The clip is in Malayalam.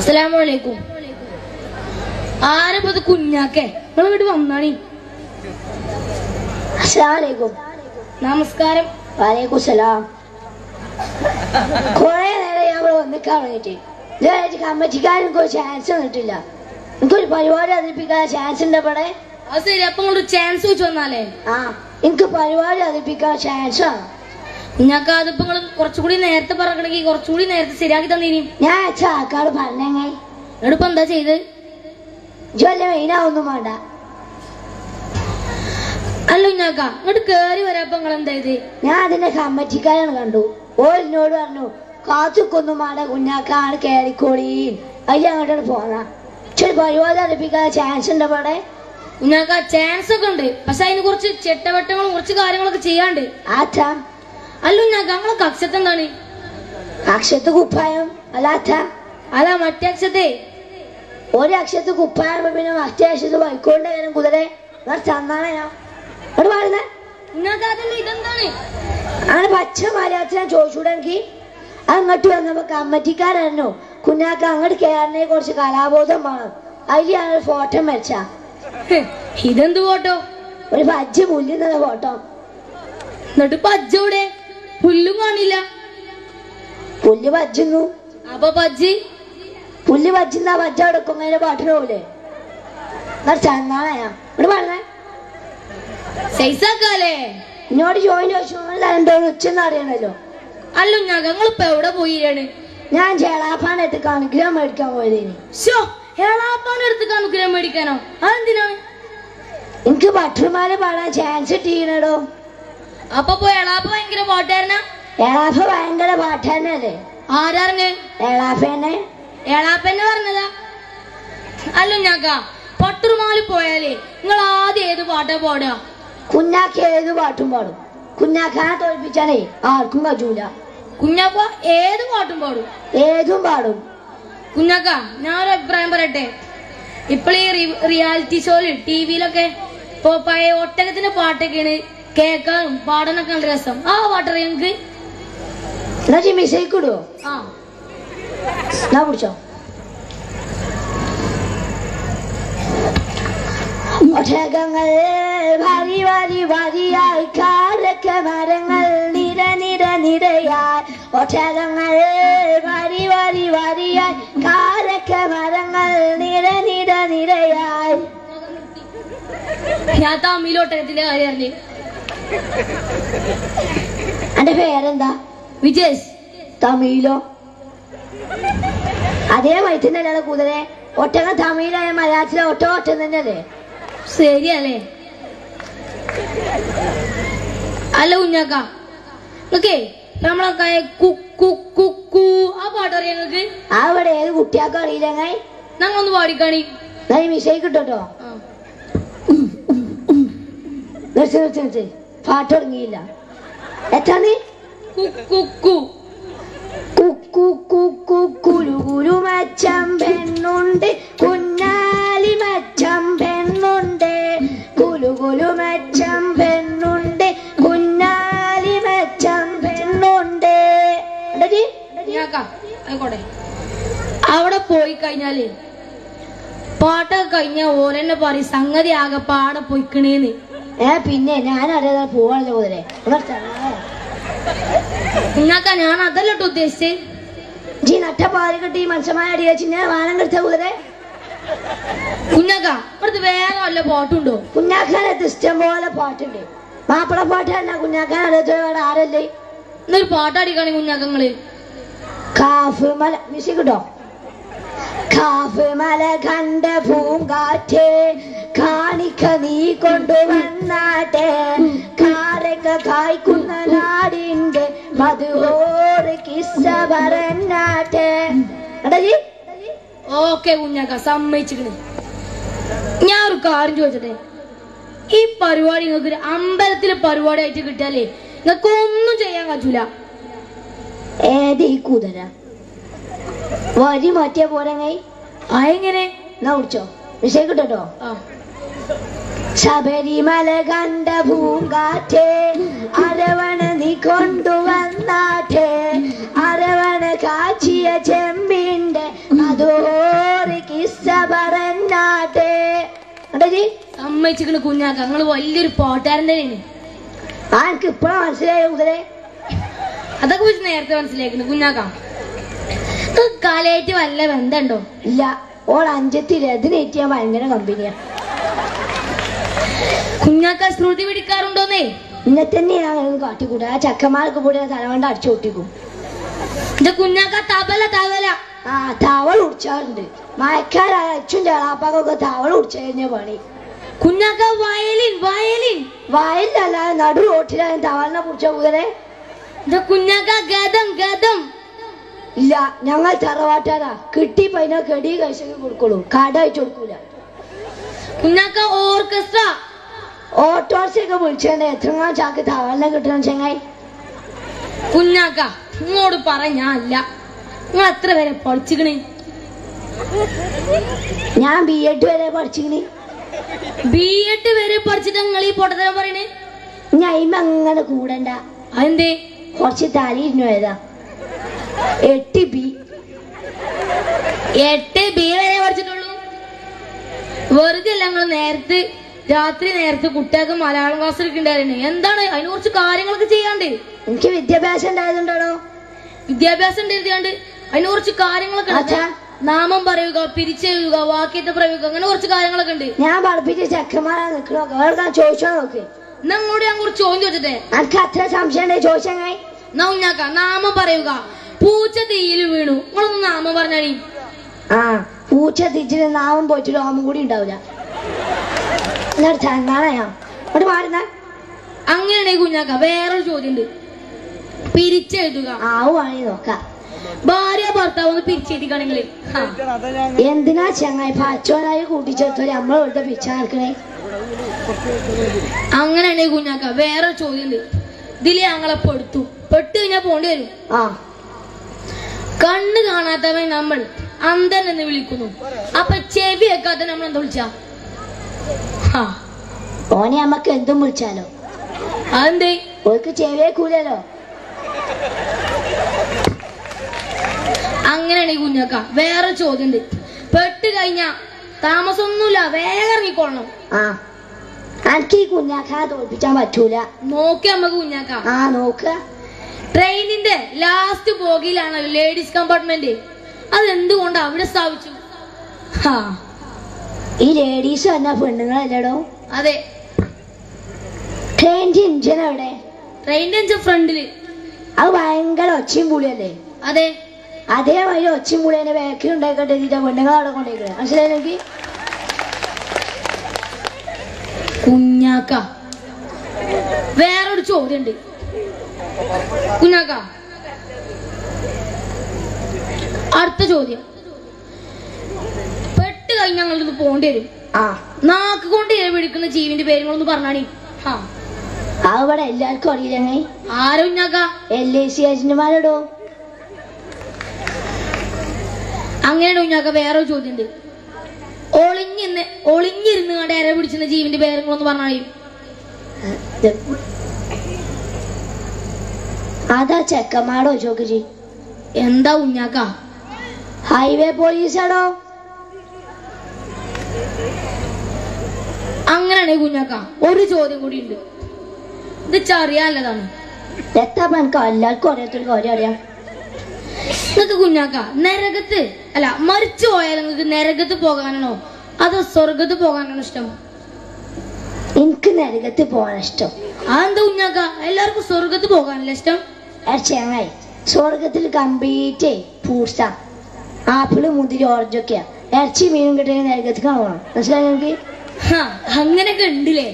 അസ്സലാമലൈക്കും. ആരപ്പത് കുഞ്ഞാക്കെ നിങ്ങൾ വീട് വന്നാണി? അസ്സലാമലൈക്കും. നമസ്കാരം. വലൈക്കും സലാം. കൊറേ നേരം ഞാൻ വന്നിക്കാൻ വേണ്ടിട്ട് കമ്മറ്റിക്കാരൻ ചാൻസ് തന്നിട്ടില്ല. എനിക്കൊരു പരിപാടി അവതരിപ്പിക്കാൻ ചാൻസ് ഉണ്ട് അവിടെ. അത് ശരി, അപ്പൊ നിങ്ങൾ ചാൻസ് വെച്ച് വന്നാലേ? ആ, എനിക്ക് പരിപാടി അവതരിപ്പിക്കാൻ ചാൻസ് ആണ്. കുഞ്ഞാക്ക അതിപ്പോ നിങ്ങൾ കുറച്ചുകൂടി നേരത്തെ പറയണമെങ്കിൽ കുറച്ചുകൂടി നേരത്തെ ശരിയാക്കി തന്നീനി. ഞാൻ ആൾക്കാട് പറഞ്ഞേ എന്നിട്ടിപ്പോ എന്താ ചെയ്ത്? ജോലി മെയിനാവൊന്നും വേണ്ട. അല്ല കുഞ്ഞാക്ക, ഇങ്ങോട്ട് കേറി വരാപ്പ നിങ്ങൾ എന്താ ചെയ്ത്? ഞാൻ അതിന്റെ കമ്മറ്റിക്കാരൻ കണ്ടു. ഓരോട് പറഞ്ഞു കാത്തുക്കൊന്നും വേണ്ട കുഞ്ഞാക്കാണ് കേറിക്കോളീൻ. അതിൽ അങ്ങോട്ടാണ് പോന്ന. ചെറിയ പരിപാടി അവതരിപ്പിക്കാൻ ചാൻസ് ഉണ്ട് അവിടെ. കുഞ്ഞാക്ക ചാൻസ് ഒക്കെ ഉണ്ട്, പക്ഷെ അതിന് കുറച്ച് ചെട്ടവട്ടങ്ങളും കുറച്ച് കാര്യങ്ങളൊക്കെ ചെയ്യാണ്ട്. ആറ്റാ അല്ല കുഞ്ഞാക്ക, നമ്മളെ കക്ഷത്ത് എന്താണ്? അക്ഷത്ത് കുപ്പായം അല്ലാത്ത അതാ മറ്റേ അക്ഷത്തെ. ഒരു അക്ഷത്ത് കുപ്പായം പിന്നെ മറ്റേ അക്ഷത്ത് വൈക്കോണ്ട് വരും കുതിരെ തന്നാണ് ഞാൻ അവിടെ പറയുന്നേ. കുഞ്ഞാക്ക അതല്ല, ഇതെന്താണ്? അങ്ങനെ പച്ച മലയാളത്തിൽ ഞാൻ ചോദിച്ചൂടെ എനിക്ക്. അങ്ങോട്ട് വന്നപ്പോ കമ്മറ്റിക്കാരോ കുഞ്ഞാക്ക അങ്ങോട്ട് കയറിനെ കുറച്ച് കലാബോധം വേണം. അതിൽ ഞാൻ ഒരു ഫോട്ടോ വരച്ച. ഇതെന്ത് ഫോട്ടോ? ഒരു പജ്ജ് മുല്ലുന്ന ഫോട്ടോ. എന്നിട്ട് പജ്ജൂടെ പുല്ലും കാണില്ല. പുല്ല് പജ്ജുന്നു. അപ്പൊ പജ്ജ് പുല്ല് പജ്ജുന്ന പജ്ജ എടുക്കും അതിന്റെ പാട്ടിന് പോലെ ചന്നാണ് ഞാൻ ഇവിടെ പറഞ്ഞേ. സൈസാക്കാലേ എന്നോട് ജോയിൻ ചോദിച്ചോ ഉച്ചെന്ന് അറിയണല്ലോ. അല്ല കുഞ്ഞാക്ക, നിങ്ങളിപ്പോ എവിടെ പോയില്ലാണ്? ഞാൻ ചേളാപ്പാൻ എടുത്ത് അനുഗ്രഹം മേടിക്കാൻ പോയതിന്. എളാപ്പാനടുത്ത് അനുഗ്രഹം മേടിക്കാനോ? അതെന്തിനാണ്? എനിക്ക് ബട്ടർമാല പാടാൻ ചാൻസ് കിട്ടിയിടോ. അപ്പൊ പോയി എളാപ്പ ഭയങ്കര പാട്ടുകാരനാ? എളാപ്പ ഭയങ്കര പാട്ടാനല്ലേ. ആരാറിന്? എളാപ്പേനെ. എളാപ്പന്നെ പറഞ്ഞതാ. അല്ല കുഞ്ഞാക്ക, പട്ടുറുമാലി പോയാലേ നിങ്ങൾ ആദ്യം ഏത് പാട്ടാ പാടുക? കുഞ്ഞാക്ക ഏത് പാട്ടും പാടും. കുഞ്ഞാക്കാനെ തോൽപ്പിച്ചാലേ ആർക്കും കജൂല. കുഞ്ഞാക്ക ഏത് പാട്ടും പാടും? ഏതും പാടും. കുഞ്ഞാക്ക, ഞാനൊരു അഭിപ്രായം പറയട്ടെ. ഇപ്പോൾ ഈ റിയാലിറ്റി ഷോയില് ടിവിയിലൊക്കെ ഇപ്പൊ പഴയ ഒട്ടകത്തിന്റെ പാട്ടൊക്കെയാണ് കേൾക്കാനും പാടാനൊക്കെ നല്ല രസം. ആ പാട്ടറിയാം എനിക്ക്. എന്നാ മിസൈക്ക് ഇടുവോ? ആ, എന്നാ പിടിച്ചോ. ഒട്ടകങ്ങൾ വരി വരി വരിയായി കാരക്ക മരങ്ങൾ നിര നിര നിരയായി. ഒട്ടകങ്ങൾ വരി വരി വരിയായി കാരക്ക മരങ്ങൾ നിര നിര നിരയായി. ഞാൻ തമിഴ് കാര്യം അറിഞ്ഞ്. എന്റെ പേരെന്താ? വിജേഷ്. തമിഴിലോ? അതേ വൈറ്റുന്നല്ലേ കുതിരെ. ഒട്ടകം തമിഴിലായ മലയാളത്തിലെ ഒട്ടം തന്നെയല്ലേ? ശരിയല്ലേ? അല്ല കുഞ്ഞാക്ക, നിങ്ങക്കേ നമ്മളൊക്കെ കുക്കു ആ പാട്ടറിയാം നിങ്ങക്ക്? അവിടെ ഏത് കുട്ടിയാക്കും അറിയില്ലെങ്കിൽ ഞങ്ങളൊന്ന് പാടിക്കാണി. മിഷേക്ക് കിട്ടോ. നിർത്തി നിർത്തി നിർത്തി. പാട്ട് തുടങ്ങിയില്ല. എത്താണ്? കുലു മച്ചം പെണ്ണുണ്ട് കുഞ്ഞാലി മച്ചം പെണ്ണുണ്ട്. കുലു മച്ചം പെണ്ണുണ്ട് കുഞ്ഞാലി മച്ചം പെണ്ണുണ്ട്. ആയിക്കോട്ടെ. അവിടെ പോയി കഴിഞ്ഞാല് പാട്ടൊക്കെ കഴിഞ്ഞ ഓരെന്നെ പറയും സംഗതി ആകെ പാടെ പൊയ്ക്കണേന്ന്. പിന്നെ ഞാനറിയാതെ പോവാണല്ലോ കുതിരെ. കുഞ്ഞാക്ക, ഞാൻ അതല്ല കേട്ടോ ഉദ്ദേശിച്ചേ. ജി നട്ടപ്പാല് കിട്ടി മത്സ്യമായ അടിയച്ചിനെ വാനം കെടുത്ത കുതിരെ. കുഞ്ഞാക്ക, ഇവിടുത്തെ വേറെ വല്ല പാട്ടുണ്ടോ? കുഞ്ഞാക്കാനത്ത് ഇഷ്ടം പോലെ പാട്ടുണ്ട്. മാപ്പിള പാട്ട് തന്നെ കുഞ്ഞാക്കാൻ അറിയാത്ത ആരല്ലേ. എന്നൊരു പാട്ടടിക്കാണി കുഞ്ഞാക്കങ്ങള്. കാഫ് മല മ്യൂസിക് കിട്ടോ. കാഫ് മല കണ്ട പൂങ്കാറ്റേ കാണിക്ക നീ കൊണ്ടുവന്നാട്ടെ. കാരക്ക കായ്ക്കുന്ന നാടിന്റെ മധുഹോറ് കിസ്സ പറഞ്ഞാട്ടെ. ഓക്കെ കുഞ്ഞാക്ക, സമ്മതിച്ചിക്കണ്. ഞാൻ ഒരു കാര്യം ചോദിച്ചട്ടെ. ഈ പരിപാടി നിങ്ങൾക്ക് ഒരു അമ്പലത്തിലെ പരിപാടി ആയിട്ട് കിട്ടിയാലേ നിങ്ങൾക്ക് ഒന്നും ചെയ്യാൻ പറ്റൂല. ഏത് ഈ കുതിര വരി മാറ്റിയ പോരങ്ങ. അതെങ്ങനെ? എന്നാ കുടിച്ചോ. വിഷയം കിട്ടോ. ശബരിമല കണ്ട പൂങ്കാറ്റേ അരവണ നീ കൊണ്ടുവന്നാട്ടെ. അരവണ കാച്ചിയ ചെമ്പിന്റെ അതോ സമ്മതിച്ചിക്കണ് കുഞ്ഞാക്ക, നിങ്ങള് വലിയൊരു പാട്ടുകാരൻ തന്നെയാണ്. ആ എനിക്ക് ഇപ്പഴാ മനസ്സിലായ മുതലേ. അതൊക്കെ വെച്ച് നേരത്തെ മനസ്സിലാക്കുന്നു കുഞ്ഞാക്ക. കലയായിട്ട് വല്ല ബന്ധമുണ്ടോ? ഇല്ല, ഓൾ അഞ്ചത്തി രഥനേറ്റ് ഞാൻ ഭയങ്കര കമ്പനിയാ. കുഞ്ഞാക്ക ശ്രുതി പിടിക്കാറുണ്ടോന്നേ? ഇന്നെ തന്നെ ഞാൻ അങ്ങനെ കാട്ടിക്കൂടെ. ആ ചക്കന്മാർക്ക് കൂടെ തലവണ്ട അടിച്ചു പൊട്ടിക്കും. എന്റെ കുഞ്ഞാക്ക തവല തവല. ആ തവൾ ഉടിച്ചാറുണ്ട്. മയക്കാരായ അച്ഛൻ്റെ അളാപ്പാക്കൊക്കെ തവൾ ഉടിച്ചു കഴിഞ്ഞ പണി. കുഞ്ഞാക്ക വയലിൻ വയലിൻ. വയലിലല്ലാതെ നടു റോട്ടിലായാലും തവളിനെ കുടിച്ച കുതിരെ. എന്റെ കുഞ്ഞാക്ക ഗതം ഗതം. ഇല്ല, ഞങ്ങൾ തറവാട്ടാരാ. കിട്ടി പൈന കെടി കഴിച്ചു കൊടുക്കുള്ളൂ, കട അയച്ചു കൊടുക്കൂല. കുഞ്ഞാക്ക ഓർക്കസ്ട്ര. ഓട്ടോറിക്ഷയൊക്കെ വിളിച്ചേണ്ട എത്രങ്ങാൻ ചാക്ക് തവളിനെ കിട്ടണം ചെങ്ങായി. കുഞ്ഞാക്ക ഇങ്ങോട്ട് പറഞ്ഞല്ല, നിങ്ങൾ എത്ര വരെ പഠിച്ചിക്കണ്? ഞാൻ B.Ed വരെ പഠിച്ചിക്കണ്. B.Ed വരെ പഠിച്ചിട്ട് നിങ്ങൾ ഈ പൊട്ടത്തരം പറയണേ? ഞാൻ ഇമ്മ അങ്ങനെ കൂടണ്ട. അതെന്തേ? കുറച്ച് തലയിരുന്നു ഏതാ 8B. 8B വരെ പഠിച്ചിട്ടുള്ളൂ. വെറുതെ അല്ല നിങ്ങൾ നേരത്തെ രാത്രി നേരത്തെ കുട്ടികൾക്ക് മലയാളം ക്ലാസ് എടുക്കണ്ടായിരുന്നു. എന്താണ് അതിനെ കുറിച്ച് കാര്യങ്ങളൊക്കെ ചെയ്യാണ്ട്? എനിക്ക് വിദ്യാഭ്യാസം ഉണ്ടായതുണ്ടോ? വിദ്യാഭ്യാസം ഉണ്ടായിരുന്നാണ്ട് അതിനെ കുറിച്ച് കാര്യങ്ങളൊക്കെ ഉണ്ട്. നാമം പറയുക, പിരിച്ചെഴുതുക, വാക്യത്തെ പ്രയോഗിക്കുക, അങ്ങനെ കുറച്ച് കാര്യങ്ങളൊക്കെ ഉണ്ട്. ഞാൻ പഠിപ്പിച്ച ചെക്കന്മാരാ നിക്കണോ? അവർക്ക് ചോദിച്ചോ നോക്ക്. നിങ്ങളോട് ഞാൻ കുറച്ച് ചോദ്യം ചോദിച്ചിട്ടെ. എനിക്ക് അത്ര സംശയം ഉണ്ടേ ചോദിച്ചങ്ങായി. നൗഞ്ഞാക്ക നാമം പറയുക. പൂച്ച തീയിൽ വീണു. നിങ്ങളൊന്ന് നാമം പറഞ്ഞാണി. ആ പൂച്ച തിരിച്ചിട്ട് നാമം പോയിട്ട് രോമം കൂടി ഉണ്ടാവില്ല. എന്നിട്ട് ചങ്ങാണ ഞാൻ അവിടെ മാറുന്ന. അങ്ങനെയാണെങ്കിൽ കുഞ്ഞാക്ക വേറൊരു ചോദ്യം ഉണ്ട്. പിരിച്ചെഴുതുക. ആവുവാണെങ്കിൽ നോക്കാം. ഭാര്യ ഭർത്താവ് ഒന്ന് പിരിച്ചെഴുതിക്കാണെങ്കിൽ എന്തിനാ ചങ്ങായി പച്ചോനായി കൂട്ടിച്ചേർത്തോ നമ്മളെ വെറുതെ പിച്ച നടക്കണേ? അങ്ങനെയാണെങ്കിൽ കുഞ്ഞാക്ക വേറൊരു ചോദ്യം ഉണ്ട്. ഇതില് ഞങ്ങളെ പെട്ടു കഴിഞ്ഞാൽ പോണ്ടി വരും. ആ കണ്ണ് കാണാത്തവൻ നമ്മൾ അന്ധൻ എന്ന് വിളിക്കുന്നു. അപ്പൊ ചെവി വെക്കാത്ത നമ്മൾ എന്താ വിളിച്ച? ഓനെ നമ്മക്ക് എന്തും വിളിച്ചാലോ. അതെന്തേ? ഓർക്ക് ചെവിയെ കൂലല്ലോ. അങ്ങനെയാണെങ്കിൽ കുഞ്ഞാക്ക വേറെ ചോദ്യം ഉണ്ട്. പെട്ട് കഴിഞ്ഞാ താമസമൊന്നുമില്ല, വേഗം ഇറങ്ങിക്കൊള്ളണം. ആ എനിക്ക് ഈ കുഞ്ഞാക്കാ തോൽപ്പിച്ചാൻ പറ്റൂല. നോക്കി നമ്മക്ക് കുഞ്ഞാക്ക. ആ നോക്ക. ട്രെയിനിന്റെ ലാസ്റ്റ് ബോഗിയിലാണല്ലോ ലേഡീസ് കമ്പാർട്ട്മെന്റ്. അതെന്തുകൊണ്ട് അവിടെ സ്ഥാപിച്ചു? ഈ ലേഡീസ് പറഞ്ഞ പെണ്ണുങ്ങളല്ലടോ. അതെ. ട്രെയിനിന്റെ ഇഞ്ചൻ എവിടെ? ട്രെയിനിന്റെ ഇഞ്ചൻ ഫ്രണ്ടില്. അത് ഭയങ്കര ഒച്ചയും പുളിയല്ലേ? അതെ. അതേമാതിരി ഒച്ചയും പുളിയെ ബാക്കിൽ ഉണ്ടായിക്കട്ടെ പെണ്ണുങ്ങൾ അവിടെ കൊണ്ടേക്കണേ. മനസ്സിലായി എനിക്ക്? കുഞ്ഞാക്ക വേറൊരു ചോദ്യം ഉണ്ട്. കുഞ്ഞാക്ക അടുത്ത ചോദ്യം. പെട്ട് കഴിഞ്ഞ് ഞങ്ങളിത് പോണ്ടി വരും. നാക്ക് കൊണ്ട് പിടിക്കുന്ന ജീവിന്റെ പേരുകളൊന്ന് പറഞ്ഞാണി. അവിടെ എല്ലാവർക്കും അറിയില്ലേ? ആരോ കുഞ്ഞാക്ക? LIC ഏജന്റുമാരോടോ. അങ്ങനെയാണ് കുഞ്ഞാക്ക വേറൊരു ചോദ്യം ഉണ്ട്. ഒളിഞ്ഞിരുന്ന് കണ്ട് ഇര പിടിച്ചുന്ന ജീവിന്റെ പേരുകളൊന്ന് പറഞ്ഞാണി. അതാ ചെക്കന്മാടോ ചോദിച്ചു. എന്താ കുഞ്ഞാക്ക? ഹൈവേ പോലീസാണോ? അങ്ങനെയാണെങ്കിൽ കുഞ്ഞാക്ക ഒരു ചോദ്യം കൂടി ഉണ്ട്. ഇത് ചറിയാനുള്ളതാണ്. എത്താപ്പ എല്ലാവർക്കും അറിയാത്തൊരു കാര്യം അറിയാം. നിങ്ങൾക്ക് കുഞ്ഞാക്ക നരകത്ത് അല്ല മരിച്ചു പോയാൽ നിങ്ങൾക്ക് നരകത്ത് പോകാനാണോ അതോ സ്വർഗത്ത് പോകാനാണോ ഇഷ്ടം? എനിക്ക് നരകത്ത് പോകാൻ ഇഷ്ടം. അതെന്താ കുഞ്ഞാക്ക? എല്ലാവർക്കും സ്വർഗത്ത് പോകാനല്ലേ ഇഷ്ടം? ചങ്ങായി സ്വർഗത്തിൽ കംപ്ലീറ്റ് ഫ്രൂട്ട്സാ. ആപ്പിള് മുന്തിരി ഓറഞ്ചൊക്കെയാ. ഇറച്ചി മീനും കിട്ടുന്ന നരകത്തിൽ കാണണം. മനസ്സിലായി? അങ്ങനെയൊക്കെ ഉണ്ടല്ലേ?